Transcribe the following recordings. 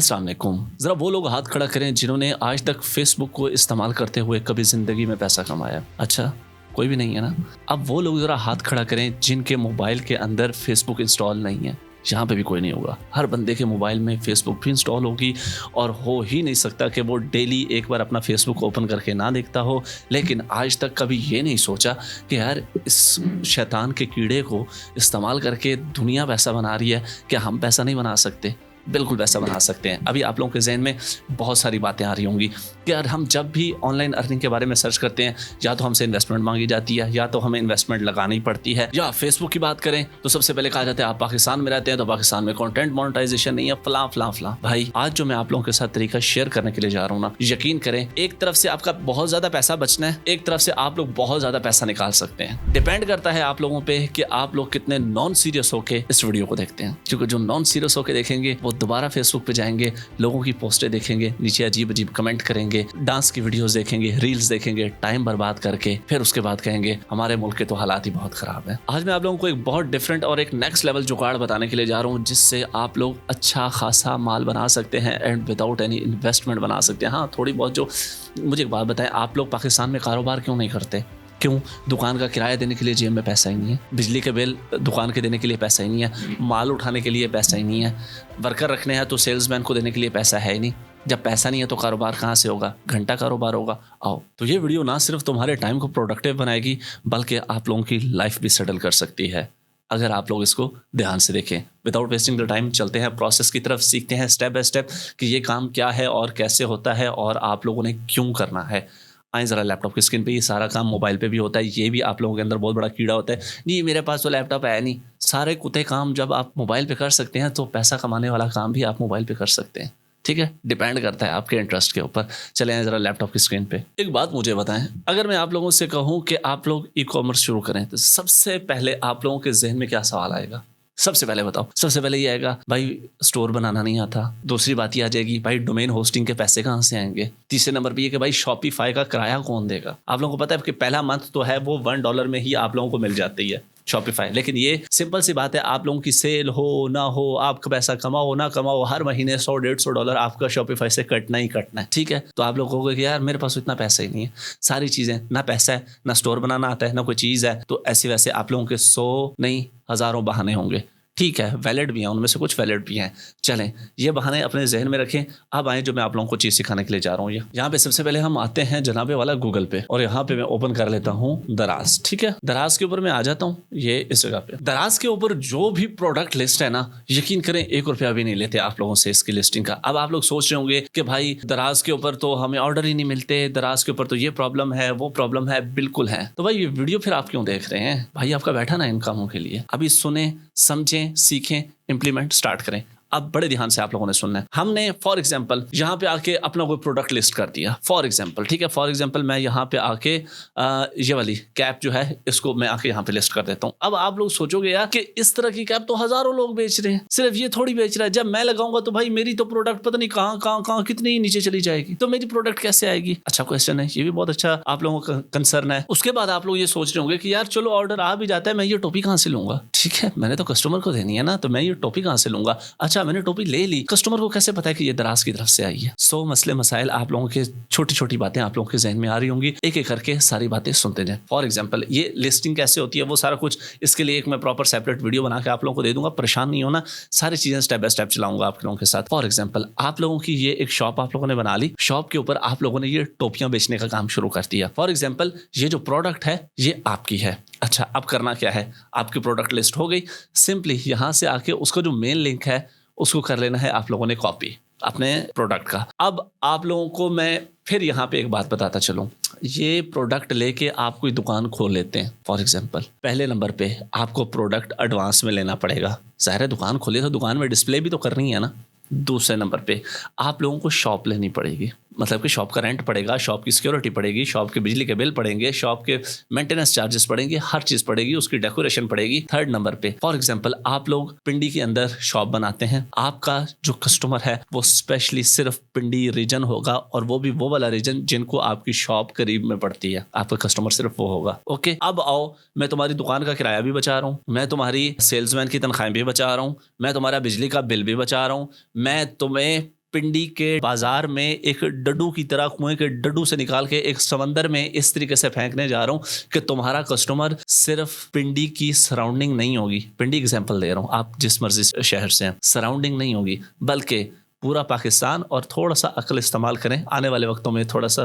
अस्सलाम वालेकुम। ज़रा वो लोग हाथ खड़ा करें जिन्होंने आज तक फेसबुक को इस्तेमाल करते हुए कभी ज़िंदगी में पैसा कमाया। अच्छा, कोई भी नहीं है ना? अब वो लोग ज़रा हाथ खड़ा करें जिनके मोबाइल के अंदर फेसबुक इंस्टॉल नहीं है। यहाँ पे भी कोई नहीं होगा। हर बंदे के मोबाइल में फेसबुक भी इंस्टॉल होगी और हो ही नहीं सकता कि वो डेली एक बार अपना फेसबुक ओपन करके ना देखता हो। लेकिन आज तक कभी ये नहीं सोचा कि यार इस शैतान के कीड़े को इस्तेमाल करके दुनिया पैसा बना रही है, क्या हम पैसा नहीं बना सकते? बिल्कुल पैसा बना सकते हैं। अभी आप लोगों के ज़हन में बहुत सारी बातें आ रही होंगी कि यार हम जब भी ऑनलाइन अर्निंग के बारे में सर्च करते हैं, या तो हमसे इन्वेस्टमेंट मांगी जाती है या तो हमें इन्वेस्टमेंट लगानी पड़ती है। या फेसबुक की बात करें तो सबसे पहले कहा जाता है आप पाकिस्तान में रहते हैं तो पाकिस्तान में कंटेंट मोनेटाइजेशन नहीं है, फलां फलां फलां। भाई आज जो मैं आप लोगों के साथ तरीका शेयर करने के लिए जा रहा हूँ ना, यकीन करें एक तरफ से आपका बहुत ज़्यादा पैसा बचना है, एक तरफ से आप लोग बहुत ज़्यादा पैसा निकाल सकते हैं। डिपेंड करता है आप लोगों पर कि आप लोग कितने नॉन सीरियस होकर इस वीडियो को देखते हैं। क्योंकि जो नॉन सीरियस होकर देखेंगे वो दोबारा फेसबुक पे जाएंगे, लोगों की पोस्टें देखेंगे, नीचे अजीब अजीब कमेंट करेंगे, डांस की वीडियोस देखेंगे, रील्स देखेंगे, टाइम बर्बाद करके फिर उसके बाद कहेंगे हमारे मुल्क के तो हालात ही बहुत खराब है। आज मैं आप लोगों को एक बहुत डिफरेंट और एक नेक्स्ट लेवल जुगाड़ बताने के लिए जा रहा हूँ जिससे आप लोग अच्छा खासा माल बना सकते हैं एंड विदाउट एनी इन्वेस्टमेंट बना सकते हैं। हाँ, थोड़ी बहुत जो मुझे एक बात बताएं, आप लोग पाकिस्तान में कारोबार क्यों नहीं करते? क्यों? दुकान का किराया देने के लिए जेब में पैसा ही नहीं है, बिजली के बिल दुकान के देने के लिए पैसा ही नहीं है, माल उठाने के लिए पैसा ही नहीं है, वर्कर रखने हैं तो सेल्समैन को देने के लिए पैसा है ही नहीं। जब पैसा नहीं है तो कारोबार कहाँ से होगा? घंटा कारोबार होगा। आओ, तो ये वीडियो ना सिर्फ तुम्हारे टाइम को प्रोडक्टिव बनाएगी बल्कि आप लोगों की लाइफ भी सेटल कर सकती है अगर आप लोग इसको ध्यान से देखें। विदाउट वेस्टिंग द टाइम चलते हैं प्रोसेस की तरफ, सीखते हैं स्टेप बाय स्टेप कि ये काम क्या है और कैसे होता है और आप लोगों ने क्यों करना है। आए ज़रा लैपटॉप की स्क्रीन पे, ये सारा काम मोबाइल पे भी होता है, ये भी आप लोगों के अंदर बहुत बड़ा कीड़ा होता है। नहीं मेरे पास तो लैपटॉप है नहीं। सारे कुत्ते काम जब आप मोबाइल पे कर सकते हैं तो पैसा कमाने वाला काम भी आप मोबाइल पे कर सकते हैं। ठीक है, डिपेंड करता है आपके इंटरेस्ट के ऊपर। चले आए ज़रा लैपटॉप की स्क्रीन पे। एक बात मुझे बताएं, अगर मैं आप लोगों से कहूँ कि आप लोग ई कॉमर्स शुरू करें तो सबसे पहले आप लोगों के जहन में क्या सवाल आएगा? सबसे पहले बताओ। सबसे पहले ये आएगा भाई स्टोर बनाना नहीं आता। दूसरी बात ये आ जाएगी भाई डोमेन होस्टिंग के पैसे कहाँ से आएंगे। तीसरे नंबर पे ये कि भाई शॉपिफाई का किराया कौन देगा। आप लोगों को पता है कि पहला मंथ तो है वो $1 में ही आप लोगों को मिल जाती है शॉपिफाई। लेकिन ये सिंपल सी बात है, आप लोगों की सेल हो ना हो, आपका पैसा कमाओ ना कमाओ, हर महीने $100-150 आपका शॉपिफाई से कटना ही कटना है। ठीक है, तो आप लोग कहोगे कि यार मेरे पास इतना पैसा ही नहीं है, सारी चीज़ें ना पैसा है, ना स्टोर बनाना आता है, ना कोई चीज़ है, तो ऐसे वैसे आप लोगों के 100 नहीं हज़ारों बहाने होंगे। ठीक है, वैलिड भी हैं, उनमें से कुछ वैलिड भी हैं। चलें, ये बहाने अपने जहन में रखें। अब आए जो मैं आप लोगों को चीज़ सिखाने के लिए जा रहा हूँ। यहाँ पे सबसे पहले हम आते हैं जनाबे वाला गूगल पे और यहाँ पे मैं ओपन कर लेता हूँ दराज। ठीक है, दराज के ऊपर मैं आ जाता हूँ, ये इस जगह पे। दराज के ऊपर जो भी प्रोडक्ट लिस्ट है ना, यकीन करें ₹1 भी नहीं लेते आप लोगों से इसकी लिस्टिंग का। अब आप लोग सोच रहे होंगे कि भाई दराज के ऊपर तो हमें ऑर्डर ही नहीं मिलते, दराज के ऊपर तो ये प्रॉब्लम है वो प्रॉब्लम है। बिल्कुल है, तो भाई ये वीडियो फिर आप क्यों देख रहे हैं? भाई आपका बैठा ना इन कामों के लिए। अभी सुने, समझें, सीखें, इम्प्लीमेंट स्टार्ट करें। अब बड़े ध्यान से आप लोगों ने सुनना है। हमने फॉर एग्जांपल यहाँ पे आके अपना कोई प्रोडक्ट लिस्ट कर दिया, फॉर एग्जांपल। ठीक है, फॉर एग्जांपल मैं यहाँ पे आके ये वाली कैप जो है इसको मैं आके यहाँ पे लिस्ट कर देता हूँ। अब आप लोग सोचोगे यार कि इस तरह की कैप तो हजारों लोग बेच रहे हैं, सिर्फ ये थोड़ी बेच रहा है। जब मैं लगाऊंगा तो भाई मेरी तो प्रोडक्ट पता नहीं कहाँ कहाँ कहाँ कितनी नीचे चली जाएगी, तो मेरी प्रोडक्ट कैसे आएगी? अच्छा क्वेश्चन है, ये भी बहुत अच्छा आप लोगों का कंसर्न है। उसके बाद आप लोग ये सोच रहे होंगे कि यार चलो ऑर्डर आ भी जाता है, मैं ये टोपी कहाँ से लूंगा? ठीक है, मैंने तो कस्टमर को देनी है ना, तो मैं ये टोपी कहाँ से लूंगा? अच्छा मैंने टोपी ले ली, कस्टमर को कैसे पता है कि ये दराज की तरफ से आई है? सो मसले मसाइल आप लोगों के छोटी छोटी बातें आप लोगों के जहन में आ रही होंगी। एक एक करके सारी बातें सुनते जाएं। फॉर एग्जांपल ये लिस्टिंग कैसे होती है वो सारा कुछ, इसके लिए एक मैं प्रॉपर सेपरेट वीडियो बना के आप लोगों को दे दूंगा। परेशान नहीं होना, सारी चीजें स्टेप बाय स्टेप चलाऊंगा आप लोगों के साथ। फॉर एग्जांपल आप लोगों की ये एक शॉप आप लोगों ने बना ली, शॉप के ऊपर आप लोगों ने ये टोपियां बेचने का काम शुरू कर दिया। फॉर एग्जाम्पल ये जो प्रोडक्ट है ये आपकी है। अच्छा अब करना क्या है, आपकी प्रोडक्ट लिस्ट हो गई, सिंपली यहाँ से आके उसका जो मेन लिंक है उसको कर लेना है आप लोगों ने कॉपी अपने प्रोडक्ट का। अब आप लोगों को मैं फिर यहाँ पे एक बात बताता चलूँ, ये प्रोडक्ट लेके आप कोई दुकान खोल लेते हैं। फॉर एग्जांपल पहले नंबर पे आपको प्रोडक्ट एडवांस में लेना पड़ेगा, ज़ाहिर है दुकान खोले तो दुकान में डिस्प्ले भी तो करनी है ना। दूसरे नंबर पे आप लोगों को शॉप लेनी पड़ेगी, मतलब कि शॉप का रेंट पड़ेगा, शॉप की सिक्योरिटी पड़ेगी, शॉप के बिजली के बिल पड़ेंगे, शॉप के मेंटेनेंस चार्जेस पड़ेंगे, हर चीज़ पड़ेगी, उसकी डेकोरेशन पड़ेगी। थर्ड नंबर पे फॉर एग्जांपल आप लोग पिंडी के अंदर शॉप बनाते हैं, आपका जो कस्टमर है वो स्पेशली सिर्फ पिंडी रीजन होगा और वो भी वो वाला रीजन जिनको आपकी शॉप करीब में पड़ती है, आपका कस्टमर सिर्फ वो होगा। ओके, अब आओ मैं तुम्हारी दुकान का किराया भी बचा रहा हूँ, मैं तुम्हारी सेल्समैन की तनख्वाहें भी बचा रहा हूँ, मैं तुम्हारा बिजली का बिल भी बचा रहा हूँ, मैं तुम्हें पिंडी के बाजार में एक डड्डू की तरह, कुएं के डड्डू से निकाल के एक समंदर में इस तरीके से फेंकने जा रहा हूँ कि तुम्हारा कस्टमर सिर्फ पिंडी की सराउंडिंग नहीं होगी, पिंडी एग्जाम्पल दे रहा हूँ, आप जिस मर्जी शहर से हैं, सराउंडिंग नहीं होगी, बल्कि पूरा पाकिस्तान। और थोड़ा सा अक्ल इस्तेमाल करें, आने वाले वक्तों में थोड़ा सा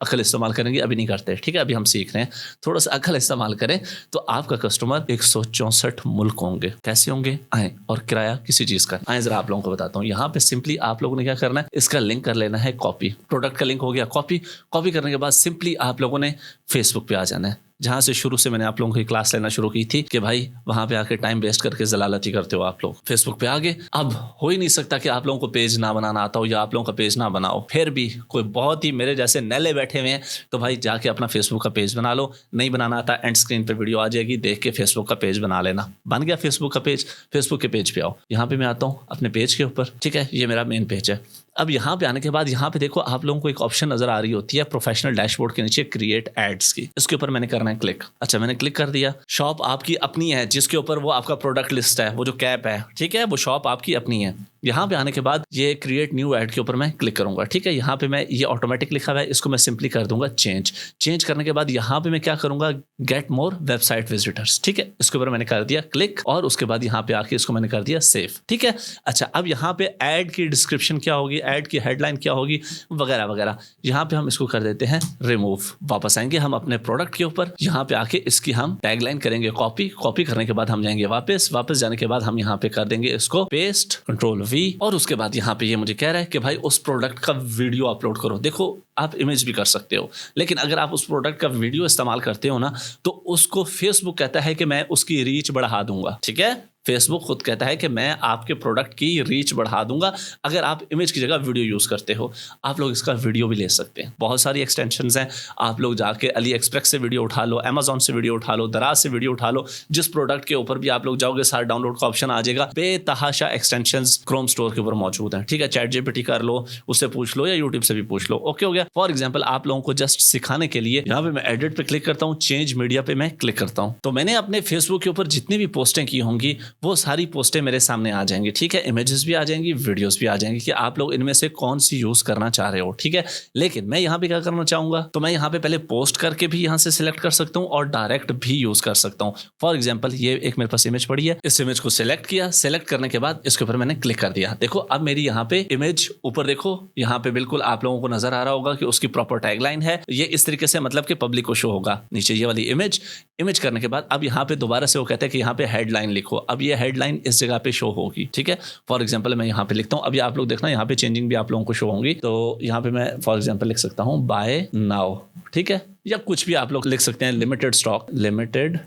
अक्ल इस्तेमाल करेंगे, अभी नहीं करते, ठीक है, अभी हम सीख रहे हैं, थोड़ा सा अक्ल इस्तेमाल करें तो आपका कस्टमर 164 मुल्क होंगे। कैसे होंगे? आए, और किराया किसी चीज़ का आए, जरा आप लोगों को बताता हूँ। यहाँ पे सिंपली आप लोगों ने क्या करना है, इसका लिंक कर लेना है कॉपी, प्रोडक्ट का लिंक हो गया कॉपी। कॉपी करने के बाद सिंपली आप लोगों ने फेसबुक पे आ जाना है, जहाँ से शुरू से मैंने आप लोगों की क्लास लेना शुरू की थी कि भाई वहाँ पे आके टाइम वेस्ट करके जलालती करते हो आप लोग। फेसबुक पे आगे अब हो ही नहीं सकता कि आप लोगों को पेज ना बनाना आता हो या आप लोगों का पेज ना बनाओ। फिर भी कोई बहुत ही मेरे जैसे नैले बैठे हुए हैं तो भाई जाके अपना फेसबुक का पेज बना लो। नहीं बनाना आता, एंड स्क्रीन पर वीडियो आ जाएगी, देख के फेसबुक का पेज बना लेना। बन गया फेसबुक का पेज। फेसबुक के पेज पे आओ, यहाँ पे मैं आता हूँ अपने पेज के ऊपर, ठीक है, ये मेरा मेन पेज है। अब यहाँ पे आने के बाद यहाँ पे देखो आप लोगों को एक ऑप्शन नजर आ रही होती है प्रोफेशनल डैशबोर्ड के नीचे क्रिएट एड्स की, इसके ऊपर मैंने करना है क्लिक। अच्छा, मैंने क्लिक कर दिया। शॉप आपकी अपनी है जिसके ऊपर वो आपका प्रोडक्ट लिस्ट है, वो जो कैप है, ठीक है, वो शॉप आपकी अपनी है। यहाँ पे आने के बाद ये क्रिएट न्यू ऐड के ऊपर मैं क्लिक करूंगा, ठीक है। यहाँ पे मैं ये ऑटोमेटिक लिखा हुआ है, इसको मैं सिंपली कर दूंगा चेंज। चेंज करने के बाद यहाँ पे मैं क्या करूंगा, गेट मोर वेबसाइट विजिटर्स, ठीक है, इसके ऊपर मैंने कर दिया क्लिक, और उसके बाद यहाँ पे आके इसको मैंने कर दिया सेव, ठीक है। अच्छा, अब यहाँ पे ऐड की डिस्क्रिप्शन क्या होगी, ऐड की हेडलाइन क्या होगी, वगैरह वगैरह, यहाँ पे हम इसको कर देते हैं रिमूव। वापस आएंगे हम अपने प्रोडक्ट के ऊपर, यहाँ पे आके इसकी हम टैगलाइन करेंगे कॉपी। कॉपी करने के बाद हम जाएंगे वापस जाने के बाद हम यहाँ पे कर देंगे इसको पेस्ट, कंट्रोल वी, और उसके बाद यहाँ पे ये मुझे कह रहा है कि भाई उस प्रोडक्ट का वीडियो अपलोड करो। देखो आप इमेज भी कर सकते हो, लेकिन अगर आप उस प्रोडक्ट का वीडियो इस्तेमाल करते हो ना तो उसको फेसबुक कहता है कि मैं उसकी रीच बढ़ा दूंगा, ठीक है। फेसबुक खुद कहता है कि मैं आपके प्रोडक्ट की रीच बढ़ा दूंगा अगर आप इमेज की जगह वीडियो यूज करते हो। आप लोग इसका वीडियो भी ले सकते हैं, बहुत सारी एक्सटेंशंस हैं। आप लोग जाके अली एक्सप्रेस से वीडियो उठा लो, अमेजॉन से वीडियो उठा लो, दराज से वीडियो उठा लो, जिस प्रोडक्ट के ऊपर भी आप लोग जाओगे सारा डाउनलोड का ऑप्शन आ जाएगा। बेतहाशा एक्सटेंशंस क्रोम स्टोर के ऊपर मौजूद हैं, ठीक है। चैट जीपीटी कर लो, उससे पूछ लो, या यूट्यूब से भी पूछ लो। ओके हो गया। फॉर एग्जाम्पल आप लोगों को जस्ट सिखाने के लिए यहाँ पे मैं एडिट पे क्लिक करता हूँ, चेंज मीडिया पे मैं क्लिक करता हूँ, तो मैंने अपने फेसबुक के ऊपर जितनी भी पोस्टें की होंगी वो सारी पोस्टें मेरे सामने आ जाएंगी, ठीक है। इमेजेस भी आ जाएंगी, वीडियोस भी आ जाएंगी कि आप लोग इनमें से कौन सी यूज करना चाह रहे हो, ठीक है। लेकिन मैं यहाँ पे क्या करना चाहूंगा, तो मैं यहाँ पे पहले पोस्ट करके भी यहाँ से सिलेक्ट कर सकता हूँ और डायरेक्ट भी यूज कर सकता हूँ। फॉर एग्जाम्पल ये एक मेरे पास इमेज पड़ी है, इस इमेज को सिलेक्ट किया, सिलेक्ट करने के बाद इसके ऊपर मैंने क्लिक कर दिया। देखो अब मेरी यहाँ पे इमेज ऊपर देखो, यहाँ पे बिल्कुल आप लोगों को नजर आ रहा होगा कि उसकी प्रॉपर टैगलाइन है, ये इस तरीके से मतलब कि पब्लिक को शो होगा। नीचे ये वाली इमेज करने के बाद अब यहाँ पे दोबारा से वो कहता है कि यहाँ पे हेडलाइन लिखो। अब ये हेडलाइन इस जगह पे शो होगी, ठीक है। फॉर एग्जांपल मैं यहाँ पे लिखता हूँ, अभी आप लोग देखना यहाँ पे चेंजिंग भी आप लोगों को शो होंगी। तो यहाँ पे मैं फॉर एग्जांपल लिख सकता हूँ बाय नाउ, ठीक है, या कुछ भी आप लोग लिख सकते हैं, लिमिटेड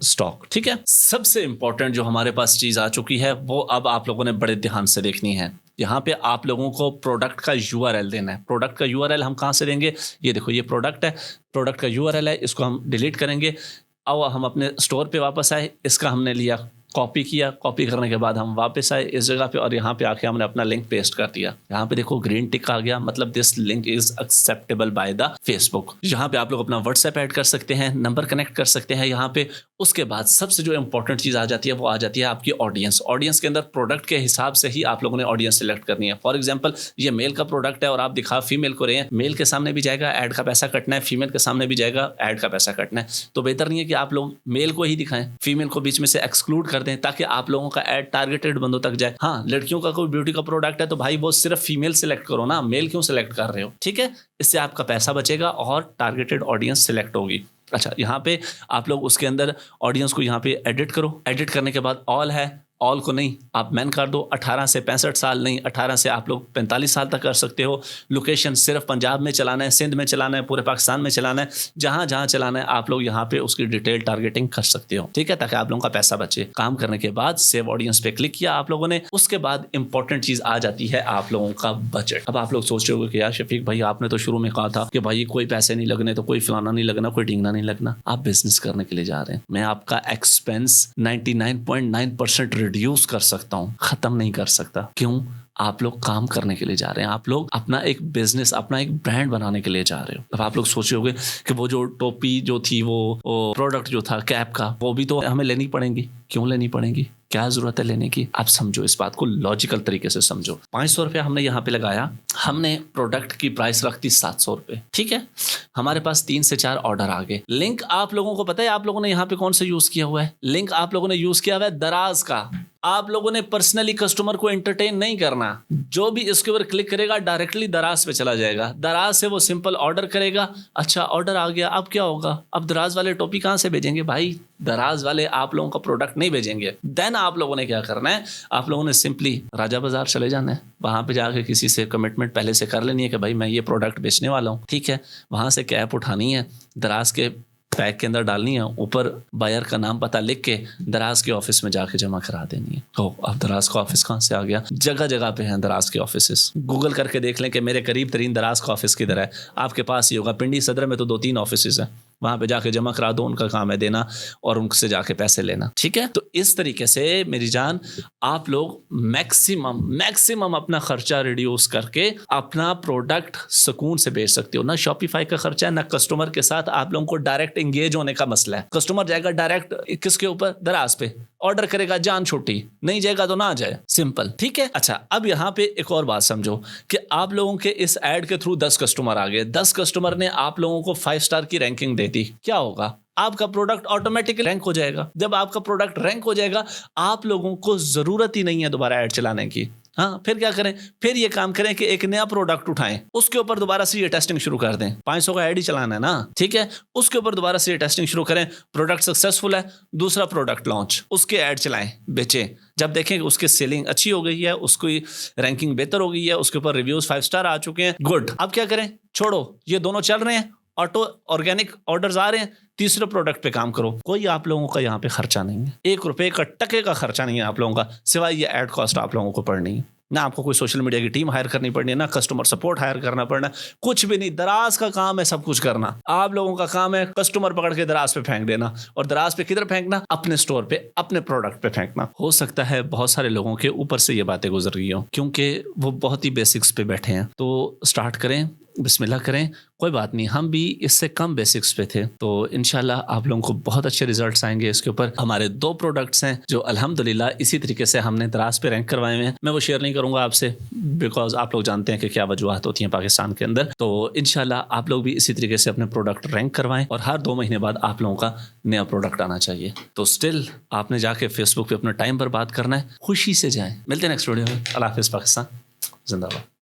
स्टॉक, ठीक है। सबसे इंपॉर्टेंट जो हमारे पास चीज आ चुकी है वो अब आप लोगों ने बड़े ध्यान से देखनी है। यहाँ पे आप लोगों को प्रोडक्ट का यूआरएल देना है। प्रोडक्ट का यूआरएल हम कहाँ से देंगे, ये देखो ये प्रोडक्ट है, प्रोडक्ट का यूआरएल है, इसको हम डिलीट करेंगे। अब हम अपने स्टोर पे वापस आए, इसका हमने लिया कॉपी किया, कॉपी करने के बाद हम वापस आए इस जगह पे और यहाँ पे आके हमने अपना लिंक पेस्ट कर दिया। यहाँ पे देखो ग्रीन टिक आ गया, मतलब this link is acceptable by the Facebook. यहाँ पे आप लोग अपना व्हाट्सएप ऐड कर सकते हैं, नंबर कनेक्ट कर सकते हैं यहाँ पे। उसके बाद सबसे जो इंपॉर्टेंट चीज आ जाती है वो आ जाती है आपकी ऑडियंस। ऑडियंस के अंदर प्रोडक्ट के हिसाब से ही आप लोगों ने ऑडियंस सिलेक्ट करनी है। फॉर एग्जाम्पल ये मेल का प्रोडक्ट है और आप दिखा फीमेल को रहे हैं, मेल के सामने भी जाएगा ऐड का पैसा कटना है, फीमेल के सामने भी जाएगा ऐड का पैसा कटना है। तो बेहतर नहीं है कि आप लोग मेल को ही दिखाएं, फीमेल को बीच में से एक्सक्लूड कर दें ताकि आप लोगों का ऐड टारगेटेड बंदों तक जाए। हाँ, लड़कियों का कोई ब्यूटी का प्रोडक्ट है तो भाई वो सिर्फ फीमेल सिलेक्ट करो ना, मेल क्यों सिलेक्ट कर रहे हो, ठीक है। इससे आपका पैसा बचेगा और टारगेटेड ऑडियंस सिलेक्ट होगी। अच्छा, यहाँ पे आप लोग उसके अंदर ऑडियंस को यहाँ पे एडिट करो। एडिट करने के बाद ऑल है, ऑल को नहीं आप मैन कर दो। 18 से 65 साल नहीं, 18 से आप लोग 45 साल तक कर सकते हो। लोकेशन सिर्फ पंजाब में चलाना है, सिंध में चलाना है, पूरे पाकिस्तान में चलाना है, जहां जहां चलाना है आप लोग यहाँ पे उसकी डिटेल टारगेटिंग कर सकते हो, ठीक है, ताकि आप लोगों का पैसा बचे। काम करने के बाद सेव ऑडियंस पे क्लिक किया आप लोगों ने। उसके बाद इंपॉर्टेंट चीज आ जाती है आप लोगों का बजट। अब आप लोग सोच रहे हो कि यार शफीक भाई आपने तो शुरू में कहा था कि भाई कोई पैसे नहीं लगने, तो कोई फलाना नहीं लगना, कोई ढींगना नहीं लगना। आप बिजनेस करने के लिए जा रहे हैं, मैं आपका एक्सपेंस 99.9% रिड्यूस कर सकता हूं, खत्म नहीं कर सकता। क्यों? आप लोग काम करने के लिए जा रहे हैं, आप लोग अपना एक बिजनेस, अपना एक ब्रांड बनाने के लिए जा रहे हो। अब आप लोग सोचे होंगे कि वो जो टोपी जो थी, वो प्रोडक्ट जो था कैप का, वो भी तो हमें लेनी पड़ेगी। क्यों लेनी पड़ेगी, क्या जरूरत है लेने की? आप समझो इस बात को, लॉजिकल तरीके से समझो। 500 रुपया हमने यहाँ पे लगाया, हमने प्रोडक्ट की प्राइस रख दी 700 रुपये, ठीक है। हमारे पास 3 से 4 ऑर्डर आ गए। लिंक आप लोगों को पता है आप लोगों ने यहाँ पे कौन सा यूज किया हुआ है? लिंक आप लोगों ने यूज किया हुआ है दराज का। आप लोगों ने पर्सनली कस्टमर को एंटरटेन नहीं करना। जो भी इसके ऊपर क्लिक करेगा डायरेक्टली दराज पे चला जाएगा। दराज से वो सिंपल ऑर्डर करेगा, अच्छा ऑर्डर आ गया, अब क्या होगा? अब दराज वाले टोपी कहाँ से भेजेंगे भाई? दराज वाले आप लोगों का प्रोडक्ट नहीं भेजेंगे। देन आप लोगों ने क्या करना है? आप लोगों ने सिंपली राजा बाजार चले जाना है, वहां पे जाके किसी से कमिटमेंट पहले से कर लेनी है कि भाई मैं ये प्रोडक्ट बेचने वाला हूँ, ठीक है। वहां से कैप उठानी है, दराज के पैक के अंदर डालनी है, ऊपर बायर का नाम पता लिख के दराज के ऑफिस में जाके जमा करा देनी है। तो अब दराज का ऑफिस कहाँ से आ गया? जगह जगह पे हैं दराज के ऑफिस। गूगल करके देख लें कि मेरे करीब तरीन दराज का ऑफिस किधर है, आपके पास ही होगा। पिंडी सदर में तो 2-3 ऑफिस हैं, वहां पे जाके जमा करा दो, उनका काम है देना और उनसे जाके पैसे लेना, ठीक है। तो इस तरीके से मेरी जान आप लोग मैक्सिमम अपना खर्चा रिड्यूस करके अपना प्रोडक्ट सुकून से बेच सकते हो। ना शॉपिफाई का खर्चा है, ना कस्टमर के साथ आप लोगों को डायरेक्ट एंगेज होने का मसला है। कस्टमर जाएगा डायरेक्ट किसके ऊपर? दराज पे ऑर्डर करेगा, जान छुट्टी, नहीं जाएगा तो ना जाए, सिंपल, ठीक है। अच्छा, अब यहाँ पे एक और बात समझो कि आप लोगों के इस एड के थ्रू 10 कस्टमर आ गए। 10 कस्टमर ने आप लोगों को 5 स्टार की रैंकिंग दे दी, क्या होगा? आपका प्रोडक्ट ऑटोमेटिकली रैंक हो जाएगा। जब आपका प्रोडक्ट रैंक हो जाएगा, आप लोगों को जरूरत ही नहीं है दोबारा ऐड चलाने की। हाँ, फिर क्या करें? फिर ये काम करें कि एक नया प्रोडक्ट उठाएं, उसके ऊपर दोबारा से ये टेस्टिंग शुरू कर दें। 500 का ऐड ही चलाना है ना, ठीक है। उसके ऊपर दोबारा से ये टेस्टिंग शुरू करें। प्रोडक्ट सक्सेसफुल है, दूसरा प्रोडक्ट लॉन्च, उसके ऐड चलाएं, बेचें। जब देखें कि उसकी सेलिंग अच्छी हो गई है, उसकी रैंकिंग बेहतर हो गई है, उसके ऊपर रिव्यूज 5 स्टार आ चुके हैं, गुड। अब क्या करें? छोड़ो, ये दोनों चल रहे हैं, ऑटो ऑर्गेनिक ऑर्डर्स आ रहे हैं, तीसरे प्रोडक्ट पे काम करो। कोई आप लोगों का यहाँ पे खर्चा नहीं है, 1 रुपए का टके का खर्चा नहीं है आप लोगों का, सिवाय ये एड कॉस्ट आप लोगों को पड़नी है। ना आपको कोई सोशल मीडिया की टीम हायर करनी पड़नी है, ना कस्टमर सपोर्ट हायर करना पड़ना, कुछ भी नहीं। दराज का काम है सब कुछ करना। आप लोगों का काम है कस्टमर पकड़ के दराज पे फेंक देना, और दराज पे किधर फेंकना? अपने स्टोर पे, अपने प्रोडक्ट पे फेंकना। हो सकता है बहुत सारे लोगों के ऊपर से ये बातें गुजर रही हो, क्योंकि वो बहुत ही बेसिक्स पे बैठे हैं। तो स्टार्ट करें, बिस्मिल्लाह करें, कोई बात नहीं, हम भी इससे कम बेसिक्स पे थे। तो इंशाल्लाह आप लोगों को बहुत अच्छे रिजल्ट्स आएंगे इसके ऊपर। हमारे 2 प्रोडक्ट्स हैं जो अल्हम्दुलिल्लाह इसी तरीके से हमने दराज पे रैंक करवाए हुए हैं। मैं वो शेयर नहीं करूंगा आपसे, बिकॉज आप लोग जानते हैं कि क्या वजूहत होती हैं पाकिस्तान के अंदर। तो इंशाल्लाह आप लोग भी इसी तरीके से अपने प्रोडक्ट रैंक करवाएं, और हर 2 महीने बाद आप लोगों का नया प्रोडक्ट आना चाहिए। तो स्टिल आपने जाके फेसबुक पे अपना टाइम बर्बाद करना है, खुशी से जाएं। मिलते हैं नेक्स्ट वीडियो में। अल्लाह हाफिज़, पाकिस्तान जिंदाबाद।